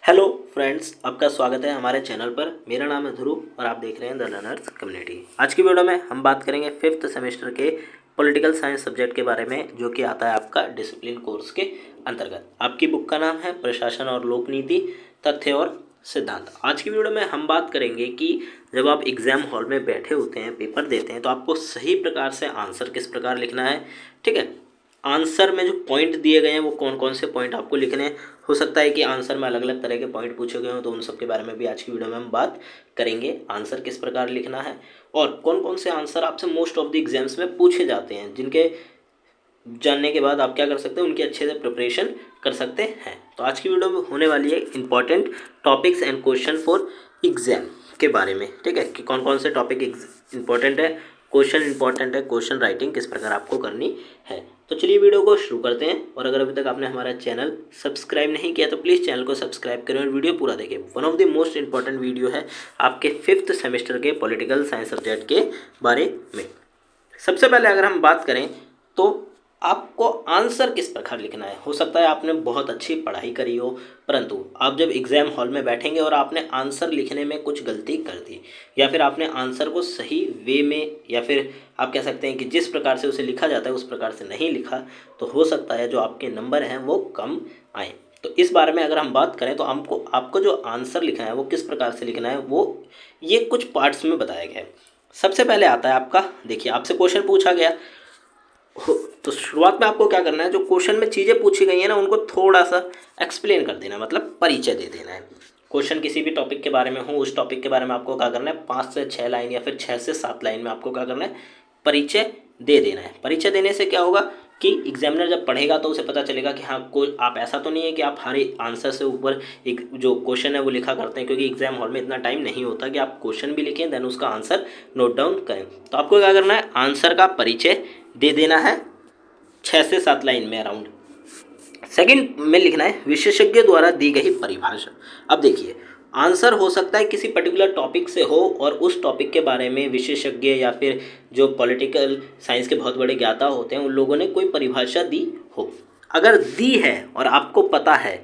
Hello friends, आपका स्वागत है हमारे चैनल पर। मेरा नाम है ध्रुव और आप देख रहे हैं द लर्नर्स कम्युनिटी। आज की वीडियो में हम बात करेंगे फिफ्थ सेमेस्टर के पॉलिटिकल साइंस सब्जेक्ट के बारे में, जो कि आता है आपका डिसिप्लिन कोर्स के अंतर्गत। आपकी बुक का नाम है प्रशासन और लोकनीति, तथ्य और सिद्धांत। आज की वीडियो में हम बात करेंगे कि जब आप एग्जाम हॉल में बैठे होते हैं, पेपर देते हैं, तो आपको सही प्रकार से आंसर किस प्रकार लिखना है। ठीक है, आंसर में जो पॉइंट दिए गए हैं वो कौन कौन से पॉइंट आपको लिखने हैं। हो सकता है कि आंसर में अलग अलग तरह के पॉइंट पूछे गए हों, तो उन सब के बारे में भी आज की वीडियो में हम बात करेंगे। आंसर किस प्रकार लिखना है और कौन कौन से आंसर आपसे मोस्ट ऑफ द एग्जाम्स में पूछे जाते हैं, जिनके जानने के बाद आप क्या कर सकते हैं, उनकी अच्छे से प्रिपरेशन कर सकते हैं। तो आज की वीडियो में होने वाली है important topics and question for exam के बारे में। ठीक है, कि कौन कौन से टॉपिक इंपॉर्टेंट है, क्वेश्चन इंपॉर्टेंट है, क्वेश्चन राइटिंग किस प्रकार आपको करनी है। तो चलिए वीडियो को शुरू करते हैं। और अगर अभी तक आपने हमारा चैनल सब्सक्राइब नहीं किया तो प्लीज़ चैनल को सब्सक्राइब करें और वीडियो पूरा देखें। One of the most important video है आपके फिफ्थ सेमेस्टर के पॉलिटिकल साइंस सब्जेक्ट के बारे में। सबसे पहले अगर हम बात करें तो आपको आंसर किस प्रकार लिखना है। हो सकता है आपने बहुत अच्छी पढ़ाई करी हो, परंतु आप जब एग्ज़ाम हॉल में बैठेंगे और आपने आंसर लिखने में कुछ गलती कर दी, या फिर आपने आंसर को सही वे में, या फिर आप कह सकते हैं कि जिस प्रकार से उसे लिखा जाता है उस प्रकार से नहीं लिखा, तो हो सकता है जो आपके नंबर हैं वो कम आए। तो इस बारे में अगर हम बात करें तो आपको जो आंसर लिखना है वो किस प्रकार से लिखना है, वो ये कुछ पार्ट्स में बताया गया है। सबसे पहले आता है आपका, देखिए आपसे क्वेश्चन पूछा गया हो, तो शुरुआत में आपको क्या करना है, जो क्वेश्चन में चीज़ें पूछी गई हैं ना, उनको थोड़ा सा एक्सप्लेन कर देना, मतलब परिचय दे देना है। क्वेश्चन किसी भी टॉपिक के बारे में हो, उस टॉपिक के बारे में आपको क्या करना है, 5 से 6 लाइन या फिर 6 से 7 लाइन में आपको क्या करना है, परिचय दे देना है। परिचय देने से क्या होगा कि एग्जामिनर जब पढ़ेगा तो उसे पता चलेगा कि हाँ, कोई आप ऐसा तो नहीं है कि आप हर आंसर से ऊपर एक जो क्वेश्चन है वो लिखा करते हैं, क्योंकि एग्जाम हॉल में इतना टाइम नहीं होता कि आप क्वेश्चन भी लिखें देन उसका आंसर नोट डाउन करें। तो आपको क्या करना है, आंसर का परिचय दे देना है 6 से 7 लाइन में अराउंड। सेकंड में लिखना है विशेषज्ञ द्वारा दी गई परिभाषा। अब देखिए, आंसर हो सकता है किसी पर्टिकुलर टॉपिक से हो और उस टॉपिक के बारे में विशेषज्ञ या फिर जो पॉलिटिकल साइंस के बहुत बड़े ज्ञाता होते हैं उन लोगों ने कोई परिभाषा दी हो। अगर दी है और आपको पता है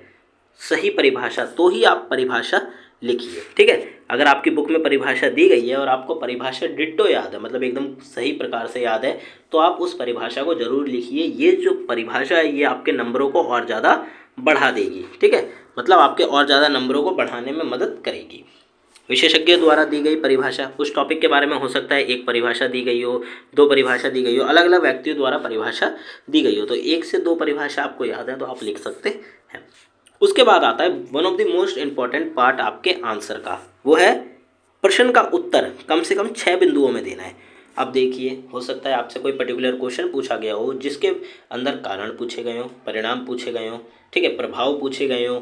सही परिभाषा, तो ही आप परिभाषा लिखिए। ठीक है, अगर आपकी बुक में परिभाषा दी गई है और आपको परिभाषा डिट्टो याद है, मतलब एकदम सही प्रकार से याद है, तो आप उस परिभाषा को जरूर लिखिए। ये जो परिभाषा है ये आपके नंबरों को और ज़्यादा बढ़ा देगी। ठीक है, मतलब आपके और ज़्यादा नंबरों को बढ़ाने में मदद करेगी। विशेषज्ञ द्वारा दी गई परिभाषा, उस टॉपिक के बारे में हो सकता है एक परिभाषा दी गई हो, दो परिभाषा दी गई हो, अलग अलग व्यक्तियों द्वारा परिभाषा दी गई हो, तो 1 से 2 परिभाषा आपको याद है तो आप लिख सकते हैं। उसके बाद आता है one of the most important part आपके आंसर का, वो है प्रश्न का उत्तर कम से कम 6 बिंदुओं में देना है। अब देखिए, हो सकता है आपसे कोई पर्टिकुलर क्वेश्चन पूछा गया हो जिसके अंदर कारण पूछे गए हों, परिणाम पूछे गए हों, ठीक है, प्रभाव पूछे गए हों,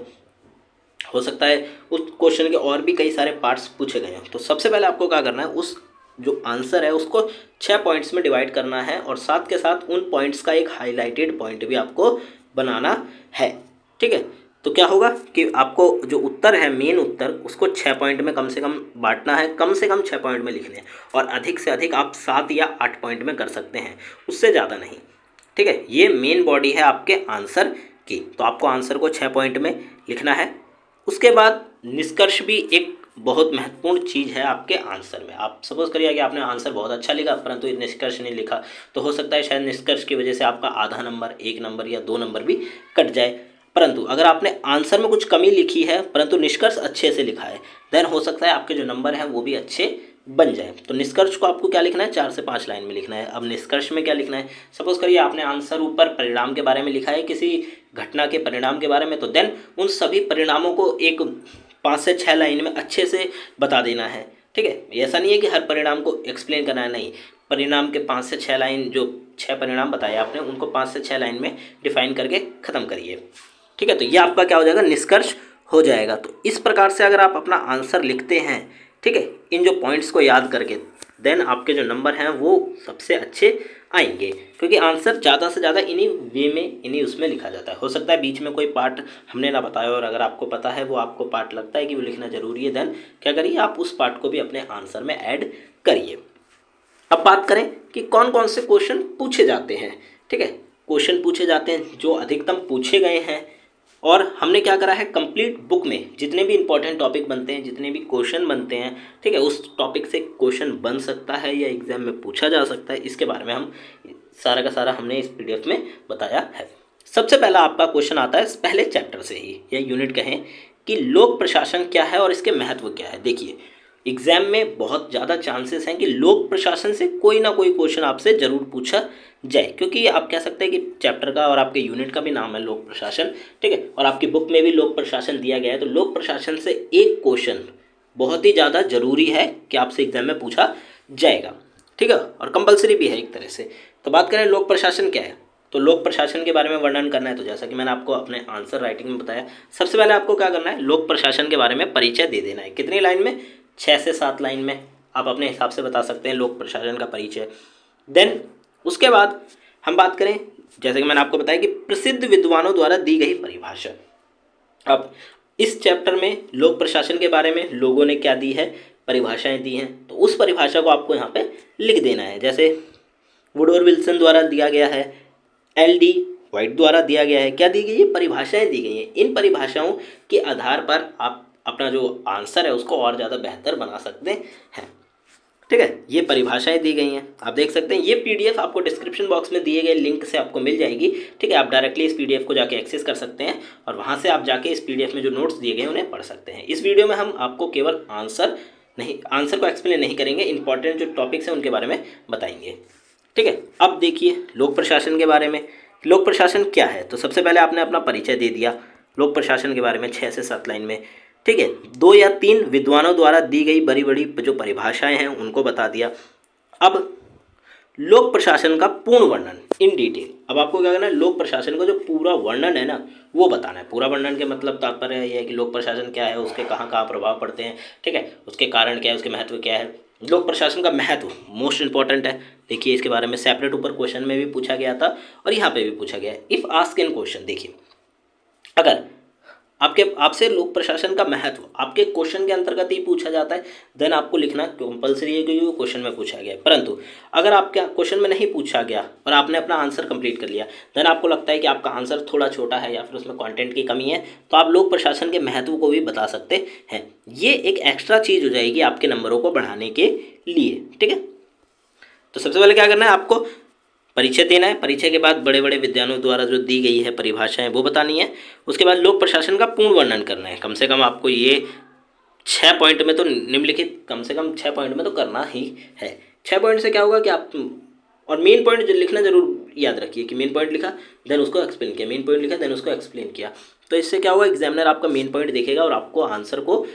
हो सकता है उस क्वेश्चन के और भी कई सारे पार्ट्स पूछे गए हों। तो सबसे पहले आपको क्या करना है, उस जो आंसर है उसको 6 पॉइंट्स में डिवाइड करना है और साथ के साथ उन पॉइंट्स का एक हाईलाइटेड पॉइंट भी आपको बनाना है। ठीक है, तो क्या होगा कि आपको जो उत्तर है, मेन उत्तर, उसको 6 पॉइंट में कम से कम बांटना है, कम से कम 6 पॉइंट में लिखने हैं, और अधिक से अधिक आप 7 या 8 पॉइंट में कर सकते हैं, उससे ज़्यादा नहीं। ठीक है, ये मेन बॉडी है आपके आंसर की। तो आपको आंसर को 6 पॉइंट में लिखना है। उसके बाद निष्कर्ष भी एक बहुत महत्वपूर्ण चीज़ है आपके आंसर में। आप सपोज करिए कि आपने आंसर बहुत अच्छा लिखा परंतु निष्कर्ष नहीं लिखा, तो हो सकता है शायद निष्कर्ष की वजह से आपका आधा नंबर, 1 नंबर या 2 नंबर भी कट जाए। परंतु अगर आपने आंसर में कुछ कमी लिखी है परंतु निष्कर्ष अच्छे से लिखा है, देन हो सकता है आपके जो नंबर हैं वो भी अच्छे बन जाए। तो निष्कर्ष को आपको क्या लिखना है, 4 से 5 लाइन में लिखना है। अब निष्कर्ष में क्या लिखना है, सपोज करिए आपने आंसर ऊपर परिणाम के बारे में लिखा है, किसी घटना के परिणाम के बारे में, तो देन उन सभी परिणामों को एक 5 से 6 लाइन में अच्छे से बता देना है। ठीक है, ऐसा नहीं है कि हर परिणाम को एक्सप्लेन करना है, नहीं, परिणाम के 5 से 6 लाइन, जो 6 परिणाम बताए आपने उनको 5 से 6 लाइन में डिफाइन करके ख़त्म करिए। ठीक है, तो ये आपका क्या हो जाएगा, निष्कर्ष हो जाएगा। तो इस प्रकार से अगर आप अपना आंसर लिखते हैं, ठीक है, इन जो पॉइंट्स को याद करके, देन आपके जो नंबर हैं वो सबसे अच्छे आएंगे, क्योंकि आंसर ज़्यादा से ज़्यादा इन्हीं वे में, इन्हीं उसमें लिखा जाता है। हो सकता है बीच में कोई पार्ट हमने ना बताया और अगर आपको पता है, वो आपको पार्ट लगता है कि वो लिखना जरूरी है, देन क्या करिए, आप उस पार्ट को भी अपने आंसर में ऐड करिए। अब बात करें कि कौन कौन से क्वेश्चन पूछे जाते हैं। ठीक है, क्वेश्चन पूछे जाते हैं जो अधिकतम पूछे गए हैं और हमने क्या करा है, कंप्लीट बुक में जितने भी इंपॉर्टेंट टॉपिक बनते हैं, जितने भी क्वेश्चन बनते हैं, ठीक है, उस टॉपिक से क्वेश्चन बन सकता है या एग्जाम में पूछा जा सकता है, इसके बारे में हम सारा का सारा हमने इस पीडीएफ में बताया है। सबसे पहला आपका क्वेश्चन आता है पहले चैप्टर से ही या यूनिट कहें कि लोक प्रशासन क्या है और इसके महत्व क्या है। देखिए एग्जाम में बहुत ज़्यादा चांसेस हैं कि लोक प्रशासन से कोई ना कोई क्वेश्चन आपसे ज़रूर पूछा जाए, क्योंकि आप कह सकते हैं कि चैप्टर का और आपके यूनिट का भी नाम है लोक प्रशासन, ठीक है, और आपकी बुक में भी लोक प्रशासन दिया गया है। तो लोक प्रशासन से एक क्वेश्चन बहुत ही ज़्यादा ज़रूरी है कि आपसे एग्जाम में पूछा जाएगा, ठीक है, और कंपलसरी भी है एक तरह से। तो बात करें लोक प्रशासन क्या है, तो लोक प्रशासन के बारे में वर्णन करना है। तो जैसा कि मैंने आपको अपने आंसर राइटिंग में बताया, सबसे पहले आपको क्या करना है, लोक प्रशासन के बारे में परिचय दे देना है। कितनी लाइन में, 6 से 7 लाइन में आप अपने हिसाब से बता सकते हैं लोक प्रशासन का परिचय। देन उसके बाद हम बात करें, जैसे कि मैंने आपको बताया कि प्रसिद्ध विद्वानों द्वारा दी गई परिभाषा। अब इस चैप्टर में लोक प्रशासन के बारे में लोगों ने क्या दी है, परिभाषाएं दी हैं, तो उस परिभाषा को आपको यहाँ पे लिख देना है। जैसे वुडवर विल्सन द्वारा दिया गया है, एल.डी. वाइट द्वारा दिया गया है, क्या दी गई है, परिभाषाएं दी गई हैं। इन परिभाषाओं के आधार पर आप अपना जो आंसर है उसको और ज़्यादा बेहतर बना सकते हैं, ठीक है। ये परिभाषाएं दी गई हैं, आप देख सकते हैं। ये पीडीएफ आपको डिस्क्रिप्शन बॉक्स में दिए गए लिंक से आपको मिल जाएगी, ठीक है। आप डायरेक्टली इस पीडीएफ को जाके एक्सेस कर सकते हैं और वहाँ से आप जाके इस पीडीएफ में जो नोट्स दिए गए उन्हें पढ़ सकते हैं। इस वीडियो में हम आपको केवल आंसर को एक्सप्लेन नहीं करेंगे, इंपॉर्टेंट जो टॉपिक्स हैं उनके बारे में बताएंगे, ठीक है। अब देखिए लोक प्रशासन के बारे में, लोक प्रशासन क्या है। तो सबसे पहले आपने अपना परिचय दे दिया लोक प्रशासन के बारे में 6 से 7 लाइन में, ठीक है। 2 या 3 विद्वानों द्वारा दी गई बड़ी बड़ी जो परिभाषाएं हैं उनको बता दिया। अब लोक प्रशासन का पूर्ण वर्णन इन डिटेल, अब आपको क्या करना है, लोक प्रशासन का जो पूरा वर्णन है ना वो बताना है। पूरा वर्णन के मतलब तात्पर्य ये है कि लोक प्रशासन क्या है, उसके कहाँ कहाँ प्रभाव पड़ते हैं, ठीक है, उसके कारण क्या है, उसके महत्व क्या है। लोक प्रशासन का महत्व मोस्ट इंपॉर्टेंट है। देखिए इसके बारे में सेपरेट ऊपर क्वेश्चन में भी पूछा गया था और यहाँ पे भी पूछा गया है। इफ़ आस्क इन क्वेश्चन, देखिए अगर आपसे लोक प्रशासन का महत्व आपके क्वेश्चन के अंतर्गत ही पूछा जाता है, देन आपको लिखना कंपलसरी है क्योंकि वो क्वेश्चन में पूछा गया है। परंतु अगर आपके क्वेश्चन में नहीं पूछा गया और आपने अपना आंसर कंप्लीट कर लिया, देन आपको लगता है कि आपका आंसर थोड़ा छोटा है या फिर उसमें कंटेंट की कमी है, तो आप लोक प्रशासन के महत्व को भी बता सकते हैं। ये एक एक्स्ट्रा चीज़ हो जाएगी आपके नंबरों को बढ़ाने के लिए, ठीक है। तो सबसे पहले क्या करना है, आपको परिचय देना है। परिचय के बाद बड़े बड़े विद्वानों द्वारा जो दी गई है परिभाषाएं वो बतानी है। उसके बाद लोक प्रशासन का पूर्ण वर्णन करना है। कम से कम आपको ये 6 पॉइंट में तो निम्नलिखित कम से कम 6 पॉइंट में तो करना ही है। 6 पॉइंट से क्या होगा कि आप, और मेन पॉइंट जो लिखना जरूर याद रखिए कि मेन पॉइंट लिखा देन उसको एक्सप्लेन किया, मेन पॉइंट लिखा देन उसको एक्सप्लेन किया। तो इससे क्या होगा, एग्जामिनर आपका मेन पॉइंट देखेगा और आपको आंसर को,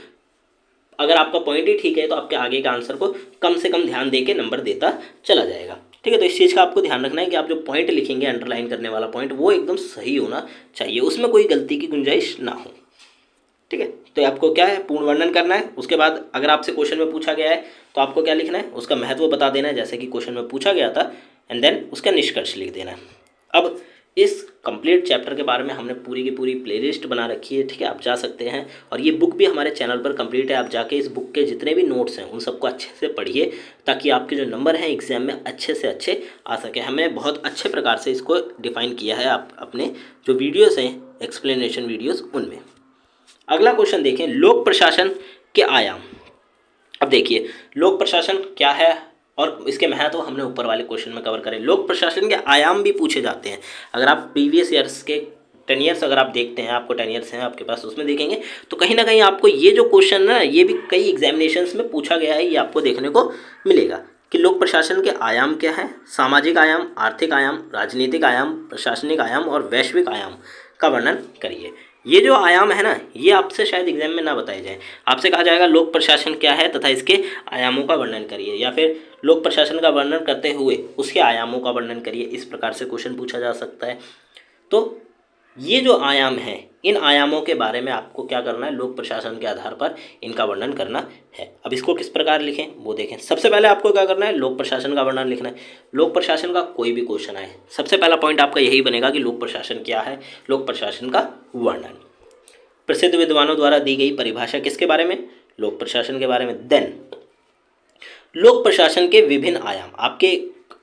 अगर आपका पॉइंट ही ठीक है तो आपके आगे का आंसर को कम से कम ध्यान दे के नंबर देता चला जाएगा, ठीक है। तो इस चीज़ का आपको ध्यान रखना है कि आप जो पॉइंट लिखेंगे अंडरलाइन करने वाला पॉइंट वो एकदम सही होना चाहिए, उसमें कोई गलती की गुंजाइश ना हो, ठीक है। तो आपको क्या है, पूर्ण वर्णन करना है। उसके बाद अगर आपसे क्वेश्चन में पूछा गया है तो आपको क्या लिखना है, उसका महत्व बता देना है जैसे कि क्वेश्चन में पूछा गया था, एंड देन उसका निष्कर्ष लिख देना है। अब इस कंप्लीट चैप्टर के बारे में हमने पूरी की पूरी प्लेलिस्ट बना रखी है, ठीक है, आप जा सकते हैं। और ये बुक भी हमारे चैनल पर कंप्लीट है, आप जाके इस बुक के जितने भी नोट्स हैं उन सबको अच्छे से पढ़िए ताकि आपके जो नंबर हैं एग्जाम में अच्छे से अच्छे आ सके। हमने बहुत अच्छे प्रकार से इसको डिफाइन किया है आप अपने जो वीडियोज़ हैं एक्सप्लेनेशन वीडियोज़ उनमें। अगला क्वेश्चन देखें, लोक प्रशासन के आयाम। अब देखिए लोक प्रशासन क्या है और इसके महत्व हमने ऊपर वाले क्वेश्चन में कवर करें। लोक प्रशासन के आयाम भी पूछे जाते हैं। अगर आप प्रीवियस ईयर्स के 10 ईयर्स अगर आप देखते हैं, आपको 10 ईयर्स हैं आपके पास, उसमें देखेंगे तो कहीं ना कहीं आपको ये जो क्वेश्चन है ना ये भी कई एग्जामिनेशंस में पूछा गया है, ये आपको देखने को मिलेगा कि लोक प्रशासन के आयाम क्या है। सामाजिक आयाम, आर्थिक आयाम, राजनीतिक आयाम, प्रशासनिक आयाम और वैश्विक आयाम का वर्णन करिए। ये जो आयाम है ना ये आपसे शायद एग्जाम में ना बताए जाए, आपसे कहा जाएगा लोक प्रशासन क्या है तथा इसके आयामों का वर्णन करिए, या फिर लोक प्रशासन का वर्णन करते हुए उसके आयामों का वर्णन करिए। इस प्रकार से क्वेश्चन पूछा जा सकता है। तो ये जो आयाम है इन आयामों के बारे में आपको क्या करना है, लोक प्रशासन के आधार पर इनका वर्णन करना है। अब इसको किस प्रकार लिखें वो देखें। सबसे पहले आपको क्या करना है, लोक प्रशासन का वर्णन लिखना है। लोक प्रशासन का कोई भी क्वेश्चन आए सबसे पहला पॉइंट आपका यही बनेगा कि लोक प्रशासन क्या है, लोक प्रशासन का वर्णन। प्रसिद्ध विद्वानों द्वारा दी गई परिभाषा किसके बारे में, लोक प्रशासन के बारे में। देन लोक प्रशासन के विभिन्न आयाम, आपके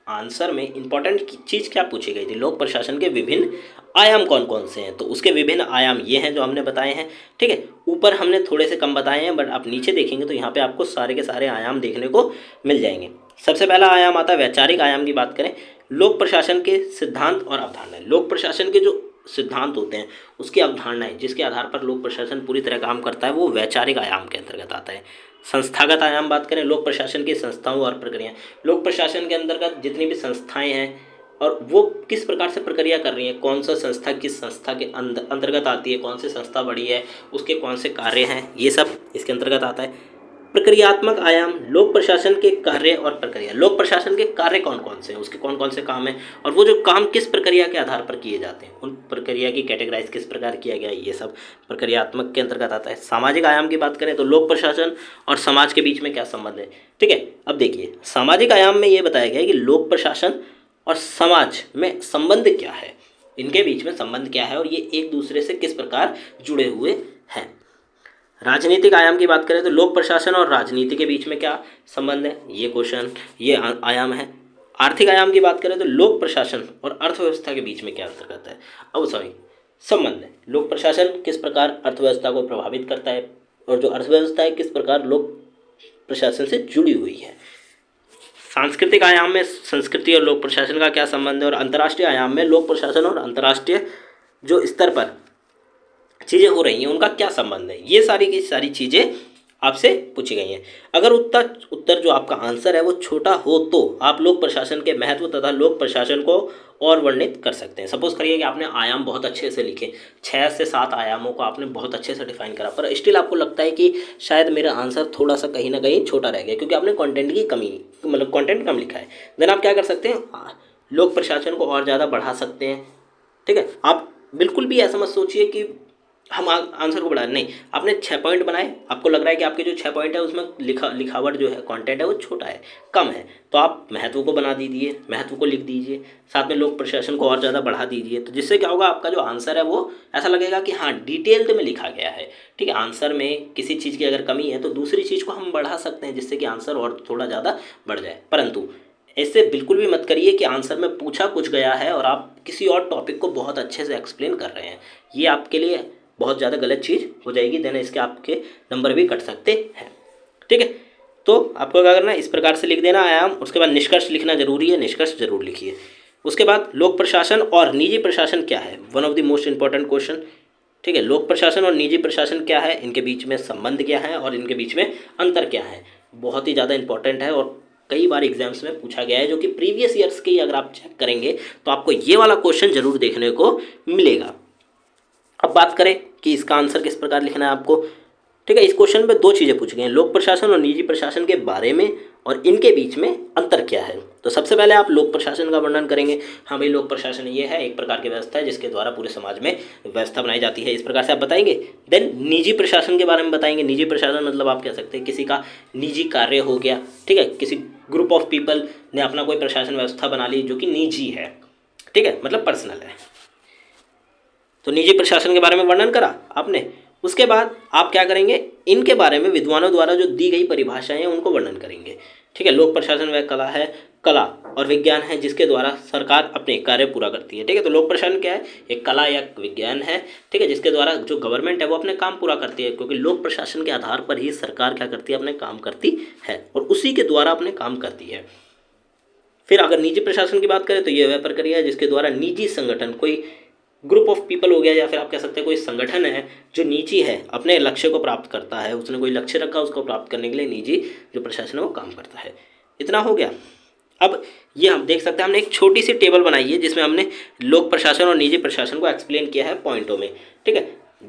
आंसर में इंपॉर्टेंट चीज़ क्या पूछी गई थी, लोक प्रशासन के विभिन्न आयाम कौन कौन से हैं, तो उसके विभिन्न आयाम ये हैं जो हमने बताए हैं। ठीक है, ऊपर हमने थोड़े से कम बताए हैं, बट आप नीचे देखेंगे तो यहाँ पे आपको सारे के सारे आयाम देखने को मिल जाएंगे। सबसे पहला आयाम आता है वैचारिक आयाम की बात करें, लोक प्रशासन के सिद्धांत और अवधारणाएं। लोक प्रशासन के जो सिद्धांत होते हैं, उसकी अवधारणाएं, जिसके आधार पर लोक प्रशासन पूरी तरह काम करता है, वो वैचारिक आयाम के अंतर्गत आता है। संस्थागत आयाम बात करें, लोक प्रशासन की संस्थाओं और प्रक्रियाएं। लोक प्रशासन के अंतर्गत जितनी भी संस्थाएं हैं और वो किस प्रकार से प्रक्रिया कर रही है, कौन सा संस्था किस संस्था के अंतर्गत आती है, कौन सी संस्था बड़ी है, उसके कौन से कार्य हैं, ये सब इसके अंतर्गत आता है। प्रक्रियात्मक आयाम, लोक प्रशासन के कार्य और प्रक्रिया। लोक प्रशासन के कार्य कौन कौन से हैं, उसके कौन कौन से काम हैं, और वो जो काम किस प्रक्रिया के आधार पर किए जाते हैं, उन प्रक्रिया की कैटेगराइज किस प्रकार किया गया है, ये सब प्रक्रियात्मक के अंतर्गत आता है। सामाजिक आयाम की बात करें तो लोक प्रशासन और समाज के बीच में क्या संबंध है। ठीक है, अब देखिए सामाजिक आयाम में ये बताया गया है कि लोक प्रशासन और समाज में संबंध क्या है, इनके बीच में संबंध क्या है और ये एक दूसरे से किस प्रकार जुड़े हुए हैं। राजनीतिक आयाम की बात करें तो लोक प्रशासन और राजनीति के बीच में क्या संबंध है, ये क्वेश्चन, ये आयाम है। आर्थिक आयाम की बात करें तो लोक प्रशासन और अर्थव्यवस्था के बीच में क्या अंतर्गत है, संबंध है। लोक प्रशासन किस प्रकार अर्थव्यवस्था को प्रभावित करता है और जो अर्थव्यवस्था है किस प्रकार लोक प्रशासन से जुड़ी हुई है। सांस्कृतिक आयाम में संस्कृति और लोक प्रशासन का क्या संबंध है, और अंतर्राष्ट्रीय आयाम में लोक प्रशासन और अंतर्राष्ट्रीय जो स्तर पर चीज़ें हो रही हैं उनका क्या संबंध है। ये सारी की सारी चीज़ें आपसे पूछी गई हैं। अगर उत्तर जो आपका आंसर है वो छोटा हो तो आप लोक प्रशासन के महत्व तथा लोक प्रशासन को और वर्णित कर सकते हैं। सपोज करिए कि आपने आयाम बहुत अच्छे से लिखे, 6 से 7 आयामों को आपने बहुत अच्छे से डिफाइन करा, पर स्टिल आपको लगता है कि शायद मेरा आंसर थोड़ा सा कहीं ना कहीं छोटा रह गया क्योंकि आपने कंटेंट की कमी, मतलब कंटेंट कम लिखा है। देन आप क्या कर सकते हैं, लोक प्रशासन को और ज़्यादा बढ़ा सकते हैं। ठीक है, आप बिल्कुल भी ऐसा मत सोचिए कि हम आंसर को बढ़ा, नहीं, आपने 6 पॉइंट बनाए, आपको लग रहा है कि आपके जो 6 पॉइंट है उसमें लिखावट जो है, कंटेंट है वो छोटा है, कम है, तो आप महत्व को बना दीजिए, महत्व को लिख दीजिए, साथ में लोक प्रशासन को और ज़्यादा बढ़ा दीजिए। तो जिससे क्या होगा, आपका जो आंसर है वो ऐसा लगेगा कि हाँ डिटेल्ड में लिखा गया है। ठीक है, आंसर में किसी चीज़ की अगर कमी है तो दूसरी चीज़ को हम बढ़ा सकते हैं जिससे कि आंसर और थोड़ा ज़्यादा बढ़ जाए। परंतु ऐसे बिल्कुल भी मत करिए कि आंसर में पूछा कुछ गया है और आप किसी और टॉपिक को बहुत अच्छे से एक्सप्लेन कर रहे हैं, ये आपके लिए बहुत ज़्यादा गलत चीज़ हो जाएगी। देन इसके आपके नंबर भी कट सकते हैं। ठीक है, तो आपको क्या करना है, इस प्रकार से लिख देना आयाम, उसके बाद निष्कर्ष लिखना जरूरी है, निष्कर्ष जरूर लिखिए। उसके बाद लोक प्रशासन और निजी प्रशासन क्या है, one of the most important question. ठीक है, लोक प्रशासन और निजी प्रशासन क्या है, इनके बीच में संबंध क्या है और इनके बीच में अंतर क्या है, बहुत ही ज़्यादा इंपॉर्टेंट है और कई बार एग्जाम्स में पूछा गया है, जो कि प्रीवियस ईयर्स के अगर आप चेक करेंगे तो आपको ये वाला क्वेश्चन जरूर देखने को मिलेगा। अब बात करें कि इसका आंसर किस प्रकार लिखना है आपको। ठीक है, इस क्वेश्चन में 2 चीज़ें पूछी गई हैं, लोक प्रशासन और निजी प्रशासन के बारे में और इनके बीच में अंतर क्या है। तो सबसे पहले आप लोक प्रशासन का वर्णन करेंगे। हाँ भाई, लोक प्रशासन ये है, एक प्रकार की व्यवस्था है जिसके द्वारा पूरे समाज में व्यवस्था बनाई जाती है, इस प्रकार से आप बताएंगे। देन निजी प्रशासन के बारे में बताएंगे। निजी प्रशासन मतलब आप कह सकते हैं किसी का निजी कार्य हो गया। ठीक है, किसी ग्रुप ऑफ पीपल ने अपना कोई प्रशासन व्यवस्था बना ली जो कि निजी है। ठीक है, मतलब पर्सनल है, तो निजी प्रशासन के बारे में वर्णन करा आपने। उसके बाद आप क्या करेंगे, इनके बारे में विद्वानों द्वारा जो दी गई परिभाषाएं हैं उनको वर्णन करेंगे। ठीक है, लोक प्रशासन वह कला और विज्ञान है जिसके द्वारा सरकार अपने कार्य पूरा करती है। ठीक है, तो लोक प्रशासन क्या है, एक कला या विज्ञान है। ठीक है, जिसके द्वारा जो गवर्नमेंट है वो अपने काम पूरा करती है, क्योंकि लोक प्रशासन के आधार पर ही सरकार क्या करती है, अपने काम करती है और उसी के द्वारा अपने काम करती है। फिर अगर निजी प्रशासन की बात करें तो ये वह प्रक्रिया है जिसके द्वारा निजी संगठन, कोई ग्रुप ऑफ पीपल हो गया या फिर आप कह सकते हैं कोई संगठन है जो निजी है, अपने लक्ष्य को प्राप्त करता है, उसने कोई लक्ष्य रखा, उसको प्राप्त करने के लिए निजी जो प्रशासन है वो काम करता है। इतना हो गया। अब ये हम देख सकते हैं, हमने एक छोटी सी टेबल बनाई है जिसमें हमने लोक प्रशासन और निजी प्रशासन को एक्सप्लेन किया है पॉइंटों में। ठीक है,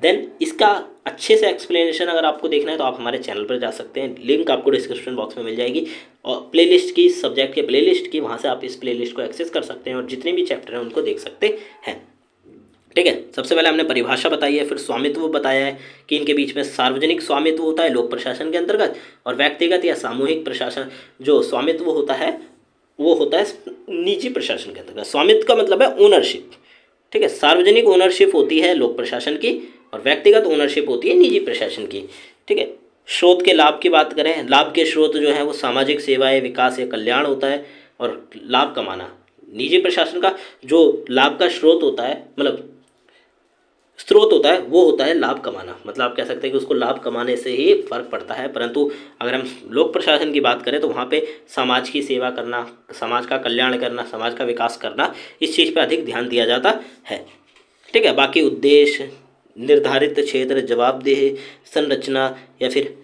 देन इसका अच्छे से एक्सप्लेनेशन अगर आपको देखना है तो आप हमारे चैनल पर जा सकते हैं, लिंक आपको डिस्क्रिप्शन बॉक्स में मिल जाएगी, और प्लेलिस्ट की, सब्जेक्ट के प्लेलिस्ट की, वहाँ से आप इस प्लेलिस्ट को एक्सेस कर सकते हैं और जितने भी चैप्टर हैं उनको देख सकते हैं। ठीक है, सबसे पहले हमने परिभाषा बताई है, फिर स्वामित्व बताया है कि इनके बीच में सार्वजनिक स्वामित्व होता है लोक प्रशासन के अंतर्गत, और व्यक्तिगत या सामूहिक प्रशासन जो स्वामित्व होता है वो होता है निजी प्रशासन के अंतर्गत। स्वामित्व का मतलब है ओनरशिप। ठीक है, सार्वजनिक ओनरशिप होती है लोक प्रशासन की और व्यक्तिगत ओनरशिप होती है निजी प्रशासन की। ठीक है, स्रोत के लाभ की बात करें, लाभ के स्रोत जो है वो सामाजिक सेवाएं, विकास या कल्याण होता है। और लाभ कमाना। निजी प्रशासन का जो लाभ का स्रोत होता है, मतलब स्रोत होता है, वो होता है लाभ कमाना। मतलब आप कह सकते हैं कि उसको लाभ कमाने से ही फर्क पड़ता है। परंतु अगर हम लोक प्रशासन की बात करें तो वहाँ पे समाज की सेवा करना, समाज का कल्याण करना, समाज का विकास करना, इस चीज़ पे अधिक ध्यान दिया जाता है। ठीक है। बाकी उद्देश्य, निर्धारित क्षेत्र, जवाबदेही, संरचना या फिर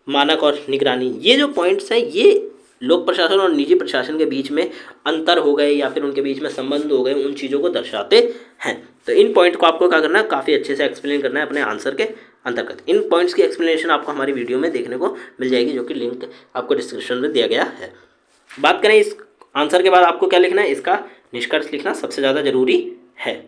मानक और निगरानी, ये जो पॉइंट्स हैं ये लोक प्रशासन और निजी प्रशासन के बीच में अंतर हो गए या फिर उनके बीच में संबंध हो गए, उन चीज़ों को दर्शाते हैं। तो इन पॉइंट को आपको क्या करना है, काफ़ी अच्छे से एक्सप्लेन करना है अपने आंसर के अंतर्गत। इन पॉइंट्स की एक्सप्लेनेशन आपको हमारी वीडियो में देखने को मिल जाएगी, जो कि लिंक आपको डिस्क्रिप्शन में दिया गया है। बात करें इस आंसर के बाद आपको क्या लिखना है, इसका निष्कर्ष लिखना सबसे ज़्यादा जरूरी है।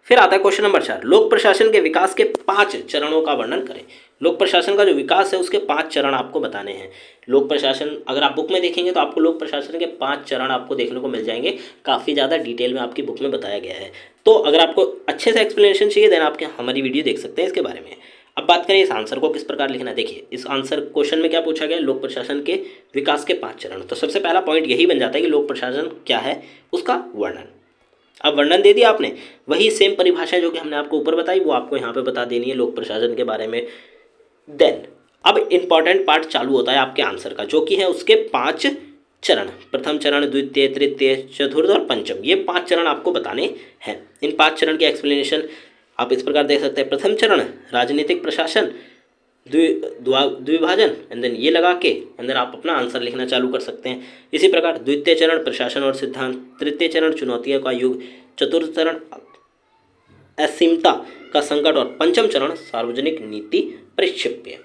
फिर आता है क्वेश्चन नंबर 4, लोक प्रशासन के विकास के 5 चरणों का वर्णन करें। लोक प्रशासन का जो विकास है उसके 5 चरण आपको बताने हैं। लोक प्रशासन अगर आप बुक में देखेंगे तो आपको लोक प्रशासन के 5 चरण आपको देखने को मिल जाएंगे। काफ़ी ज़्यादा डिटेल में आपकी बुक में बताया गया है। तो अगर आपको अच्छे से एक्सप्लेनेशन चाहिए देन आप हमारी वीडियो देख सकते हैं इसके बारे में। अब बात करें इस आंसर को किस प्रकार लिखना है। देखिए इस आंसर क्वेश्चन में क्या पूछा गया, लोक प्रशासन के विकास के 5 चरण। तो सबसे पहला पॉइंट यही बन जाता है कि लोक प्रशासन क्या है, उसका वर्णन। अब वर्णन दे दिया आपने, वही सेम परिभाषा जो कि हमने आपको ऊपर बताई वो आपको यहाँ पे बता देनी है लोक प्रशासन के बारे में। देन अब इंपॉर्टेंट पार्ट चालू होता है आपके आंसर का, जो कि है उसके 5 चरण। प्रथम चरण, द्वितीय, तृतीय, चतुर्थ और पंचम, ये 5 चरण आपको बताने हैं। इन 5 चरण की एक्सप्लेनेशन आप इस प्रकार देख सकते हैं। प्रथम चरण राजनीतिक प्रशासन, द्विभाजन, एंड देन ये लगा के अंदर आप अपना आंसर लिखना चालू कर सकते हैं। इसी प्रकार द्वितीय चरण प्रशासन और सिद्धांत, तृतीय चरण चुनौतियों का युग, चतुर्थ चरण असीमता का संकट और पंचम चरण सार्वजनिक नीति परिक्षेप्य।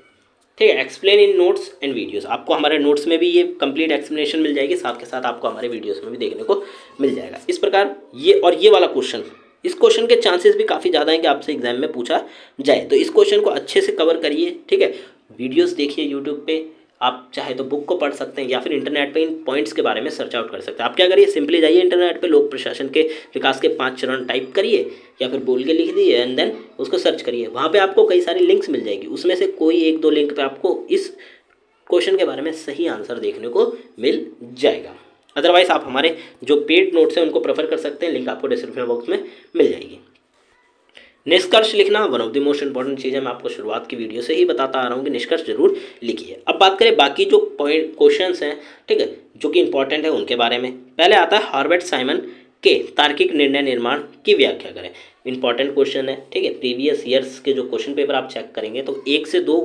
ठीक है। Explain in notes and videos, आपको हमारे नोट्स में भी ये कंप्लीट एक्सप्लेनेशन मिल जाएगी, साथ के साथ आपको हमारे वीडियोस में भी देखने को मिल जाएगा। इस प्रकार ये और ये वाला क्वेश्चन, इस क्वेश्चन के चांसेस भी काफ़ी ज़्यादा हैं कि आपसे एग्जाम में पूछा जाए। तो इस क्वेश्चन को अच्छे से कवर करिए। ठीक है। वीडियोस देखिए यूट्यूब पे, आप चाहे तो बुक को पढ़ सकते हैं या फिर इंटरनेट पे इन पॉइंट्स के बारे में सर्च आउट कर सकते हैं। आप क्या करिए, सिंपली जाइए इंटरनेट पे, लोक प्रशासन के विकास के 5 चरण टाइप करिए या फिर बोल के लिख दिए एंड देन उसको सर्च करिए। वहाँ पे आपको कई सारी लिंक्स मिल जाएगी, उसमें से कोई 1-2 लिंक पे आपको इस क्वेश्चन के बारे में सही आंसर देखने को मिल जाएगा। अदरवाइज आप हमारे जो पेड नोट्स हैं उनको प्रेफर कर सकते हैं, लिंक आपको डिस्क्रिप्शन बॉक्स में मिल जाएगी। निष्कर्ष लिखना one of the most important चीज़ है। मैं आपको शुरुआत की वीडियो से ही बताता आ रहा हूँ कि निष्कर्ष जरूर लिखिए। अब बात करें बाकी जो पॉइंट क्वेश्चंस हैं, ठीक है, जो कि इंपॉर्टेंट है उनके बारे में। पहले आता है हार्वर्ड साइमन के तार्किक निर्णय निर्माण की व्याख्या करें। इंपॉर्टेंट क्वेश्चन है। ठीक है। प्रीवियस ईयर्स के जो क्वेश्चन पेपर आप चेक करेंगे तो 1 से 2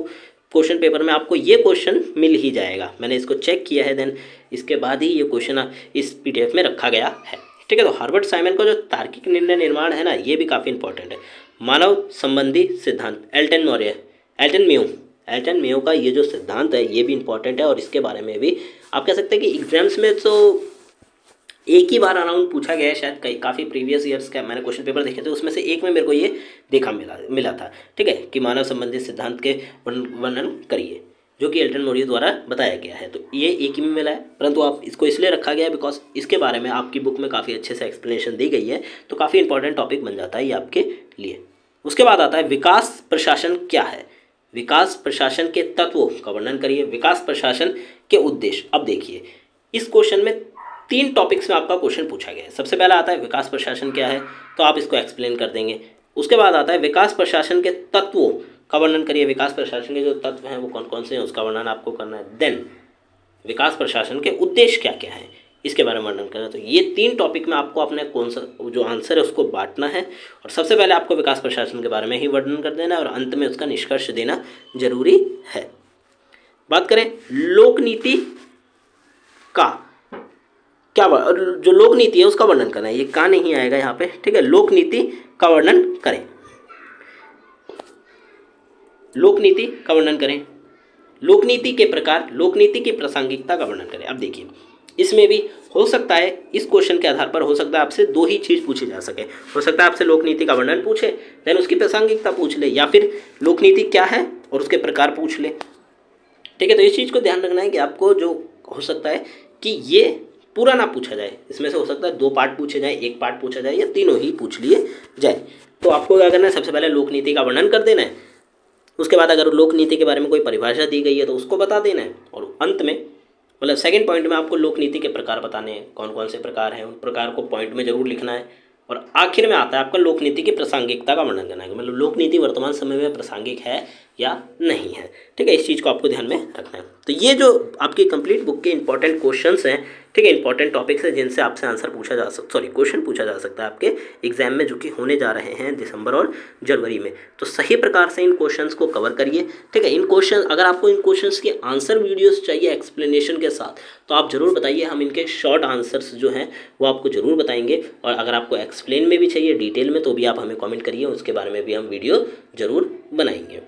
क्वेश्चन पेपर में आपको ये क्वेश्चन मिल ही जाएगा। मैंने इसको चेक किया है, देन इसके बाद ही ये क्वेश्चन इस पीडीएफ में रखा गया है। ठीक है। तो हार्वर्ड साइमन का जो तार्किक निर्णय निर्माण है ना, ये भी काफ़ी इंपॉर्टेंट है। मानव संबंधी सिद्धांत, एल्टन मेयो का ये जो सिद्धांत है ये भी इंपॉर्टेंट है और इसके बारे में भी आप कह सकते हैं कि एग्जाम्स में तो एक ही बार अराउंड पूछा गया है शायद। काफ़ी प्रीवियस ईयर्स का मैंने क्वेश्चन पेपर देखे थे, उसमें से एक में मेरे को ये देखा मिला था। ठीक है, कि मानव संबंधी सिद्धांत के वर्णन करिए, जो कि एल्टन मेयो द्वारा बताया गया है। तो ये एक ही में मिला है, परंतु आप इसको इसलिए रखा गया है बिकॉज इसके बारे में आपकी बुक में काफ़ी अच्छे से एक्सप्लेनेशन दी गई है, तो काफ़ी इंपॉर्टेंट टॉपिक बन जाता है ये आपके लिए। उसके बाद आता है विकास प्रशासन क्या है। विकास प्रशासन के तत्वों का वर्णन करिए। विकास प्रशासन के उद्देश्य। अब देखिए इस क्वेश्चन में 3 टॉपिक्स में आपका क्वेश्चन पूछा गया है। सबसे पहला आता है विकास प्रशासन क्या है, तो आप इसको एक्सप्लेन कर देंगे। उसके बाद आता है विकास प्रशासन के तत्वों का वर्णन करिए। विकास प्रशासन के जो तत्व हैं वो कौन कौन से हैं उसका वर्णन आपको करना है। देन विकास प्रशासन के उद्देश्य क्या क्या है इसके बारे में वर्णन करना है। तो ये 3 टॉपिक में आपको अपने कौन सा जो आंसर है उसको बांटना है और सबसे पहले आपको विकास प्रशासन के बारे में ही वर्णन कर देना है और अंत में उसका निष्कर्ष देना जरूरी है। बात करें लोक नीति का क्या, जो लोक नीति है उसका वर्णन करना है। ये का नहीं आएगा यहाँ पे। ठीक है, लोक नीति का वर्णन करें। लोक नीति का वर्णन करें। लोकनीति के प्रकार, लोकनीति की प्रासंगिकता का वर्णन करें। अब देखिए इसमें भी हो सकता है, इस क्वेश्चन के आधार पर हो सकता है आपसे 2 ही चीज़ पूछी जा सके। हो सकता है आपसे लोकनीति का वर्णन पूछे, देन उसकी प्रासंगिकता पूछ ले, या फिर लोकनीति क्या है और उसके प्रकार पूछ ले। ठीक है, तो इस चीज़ को ध्यान रखना है कि आपको जो हो सकता है कि ये पूरा ना पूछा जाए, इसमें से हो सकता है 2 पार्ट पूछे जाए, 1 पार्ट पूछा जाए या तीनों ही पूछ लिए जाए। तो आपको क्या करना है, सबसे पहले लोकनीति का वर्णन कर देना है। उसके बाद अगर लोक नीति के बारे में कोई परिभाषा दी गई है तो उसको बता देना है और अंत में मतलब सेकंड पॉइंट में आपको लोक नीति के प्रकार बताने हैं, कौन कौन से प्रकार हैं, उन प्रकार को पॉइंट में जरूर लिखना है। और आखिर में आता है आपका लोक नीति की प्रासंगिकता का वर्णन करना है, मतलब लोक नीति वर्तमान समय में प्रासंगिक है या नहीं है। ठीक है, इस चीज़ को आपको ध्यान में रखना है। तो ये जो आपकी कंप्लीट बुक के इंपॉर्टेंट क्वेश्चंस हैं, ठीक है, इंपॉर्टेंट टॉपिक्स हैं जिनसे आपसे आंसर पूछा जा सकता, सॉरी क्वेश्चन पूछा जा सकता है आपके एग्जाम में, जो कि होने जा रहे हैं दिसंबर और जनवरी में। तो सही प्रकार से इन क्वेश्चंस को कवर करिए। ठीक है, इन क्वेश्चन, अगर आपको इन क्वेश्चंस के आंसर वीडियोस चाहिए एक्सप्लेनेशन के साथ तो आप जरूर बताइए, हम इनके शॉर्ट आंसर्स जो हैं वो आपको जरूर बताएंगे। और अगर आपको एक्सप्लेन में भी चाहिए डिटेल में तो भी आप हमें कमेंट करिए, उसके बारे में भी हम वीडियो जरूर बनाएंगे।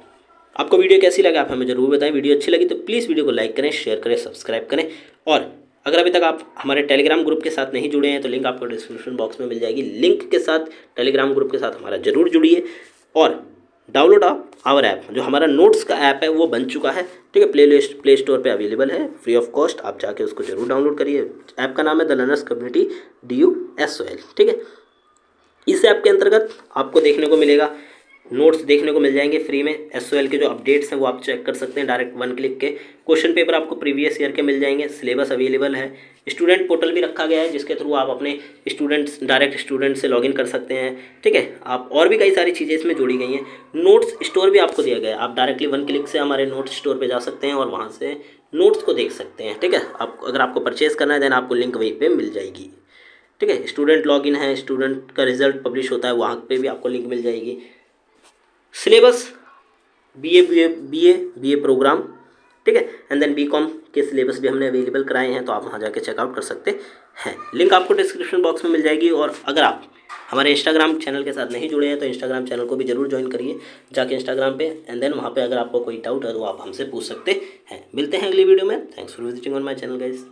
आपको वीडियो कैसी लगी आप हमें जरूर बताएं। वीडियो अच्छी लगी तो प्लीज़ वीडियो को लाइक करें, शेयर करें, सब्सक्राइब करें। और अगर अभी तक आप हमारे टेलीग्राम ग्रुप के साथ नहीं जुड़े हैं तो लिंक आपको डिस्क्रिप्शन बॉक्स में मिल जाएगी। लिंक के साथ टेलीग्राम ग्रुप के साथ हमारा जरूर जुड़िए। और डाउनलोड आवर ऐप, जो हमारा नोट्स का ऐप है वो बन चुका है। ठीक है, प्ले स्टोर पे अवेलेबल है फ्री ऑफ कॉस्ट, आप जाके उसको जरूर डाउनलोड करिए। ऐप का नाम है द लर्नर्स कम्युनिटी DUSOL। ठीक है, इस ऐप के अंतर्गत आपको देखने को मिलेगा, नोट्स देखने को मिल जाएंगे फ्री में। SOL के जो अपडेट्स हैं वो आप चेक कर सकते हैं डायरेक्ट 1 क्लिक के। क्वेश्चन पेपर आपको प्रीवियस ईयर के मिल जाएंगे, सिलेबस अवेलेबल है। स्टूडेंट पोर्टल भी रखा गया है जिसके थ्रू आप अपने डायरेक्ट स्टूडेंट से लॉगिन कर सकते हैं। ठीक है, आप और भी कई सारी चीज़ें इसमें जोड़ी गई हैं। नोट्स स्टोर भी आपको दिया गया है, आप डायरेक्टली 1 क्लिक से हमारे नोट्स स्टोर पर जा सकते हैं और वहाँ से नोट्स को देख सकते हैं। ठीक है, आप अगर आपको परचेज़ करना है देन आपको लिंक वहीं पर मिल जाएगी। ठीक है, स्टूडेंट लॉगिन है, स्टूडेंट का रिजल्ट पब्लिश होता है, वहाँ पे भी आपको लिंक मिल जाएगी। सिलेबस BA प्रोग्राम, ठीक है, एंड देन BCom के सिलेबस भी हमने अवेलेबल कराए हैं, तो आप वहाँ जाके चेकआउट कर सकते हैं। लिंक आपको डिस्क्रिप्शन बॉक्स में मिल जाएगी। और अगर आप हमारे इंस्टाग्राम चैनल के साथ नहीं जुड़े हैं तो इंस्टाग्राम चैनल को भी जरूर ज्वाइन करिए जाके इंस्टाग्राम पे, एंड देन वहाँ पे अगर आपको कोई डाउट है तो आप हमसे पूछ सकते हैं। मिलते हैं अगली वीडियो में। Thanks for visiting on my channel guys.